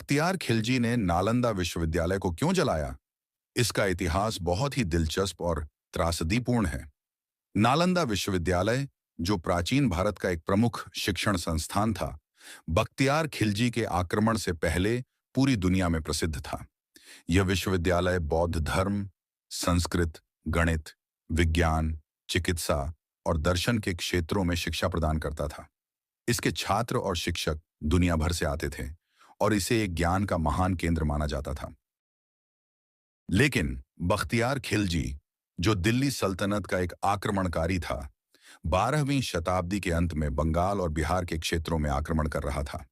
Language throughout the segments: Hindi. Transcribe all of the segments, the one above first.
बख्तियार खिलजी ने नालंदा विश्वविद्यालय को क्यों जलाया? इसका इतिहास बहुत ही दिलचस्प और त्रासदीपूर्ण है। नालंदा विश्वविद्यालय, जो प्राचीन भारत का एक प्रमुख शिक्षण संस्थान था, बख्तियार खिलजी के आक्रमण से पहले पूरी दुनिया में प्रसिद्ध था। यह विश्वविद्यालय बौद्ध धर्म, संस्कृत, गणित, विज्ञान, चिकित्सा और दर्शन के क्षेत्रों में शिक्षा प्रदान करता था। इसके छात्र और शिक्षक दुनिया भर से आते थे और इसे एक ज्ञान का महान केंद्र माना जाता था। लेकिन बख्तियार खिलजी, जो दिल्ली सल्तनत का एक आक्रमणकारी था, 12वीं शताब्दी के अंत में बंगाल और बिहार के क्षेत्रों में आक्रमण कर रहा था।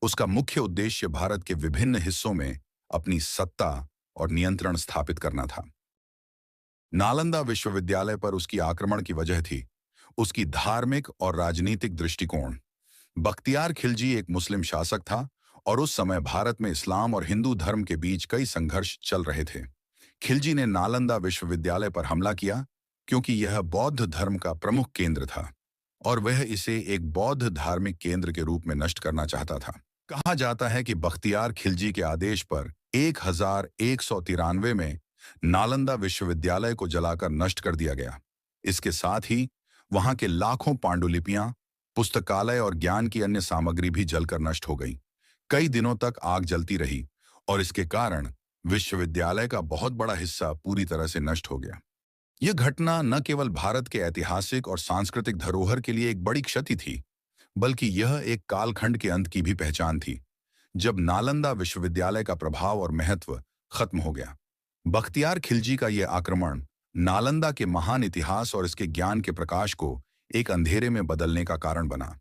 उसका मुख्य उद्देश्य भारत के विभिन्न हिस्सों में अपनी सत्ता और नियंत्रण स्थापित करना था। नालंदा विश्वविद्यालय पर उसकी आक्रमण की वजह थी उसकी धार्मिक और राजनीतिक दृष्टिकोण। बख्तियार खिलजी एक मुस्लिम शासक था और उस समय भारत में इस्लाम और हिंदू धर्म के बीच कई संघर्ष चल रहे थे। खिलजी ने नालंदा विश्वविद्यालय पर हमला किया क्योंकि यह बौद्ध धर्म का प्रमुख केंद्र था और वह इसे एक बौद्ध धार्मिक केंद्र के रूप में नष्ट करना चाहता था। कहा जाता है कि बख्तियार खिलजी के आदेश पर 1193 में नालंदा विश्वविद्यालय को जलाकर नष्ट कर दिया गया। इसके साथ ही वहां के लाखों पांडुलिपियां, पुस्तकालय और ज्ञान की अन्य सामग्री भी जलकर नष्ट हो गई। कई दिनों तक आग जलती रही और इसके कारण विश्वविद्यालय का बहुत बड़ा हिस्सा पूरी तरह से नष्ट हो गया। यह घटना न केवल भारत के ऐतिहासिक और सांस्कृतिक धरोहर के लिए एक बड़ी क्षति थी, बल्कि यह एक कालखंड के अंत की भी पहचान थी, जब नालंदा विश्वविद्यालय का प्रभाव और महत्व खत्म हो गया। बख्तियार खिलजी का यह आक्रमण नालंदा के महान इतिहास और इसके ज्ञान के प्रकाश को एक अंधेरे में बदलने का कारण बना।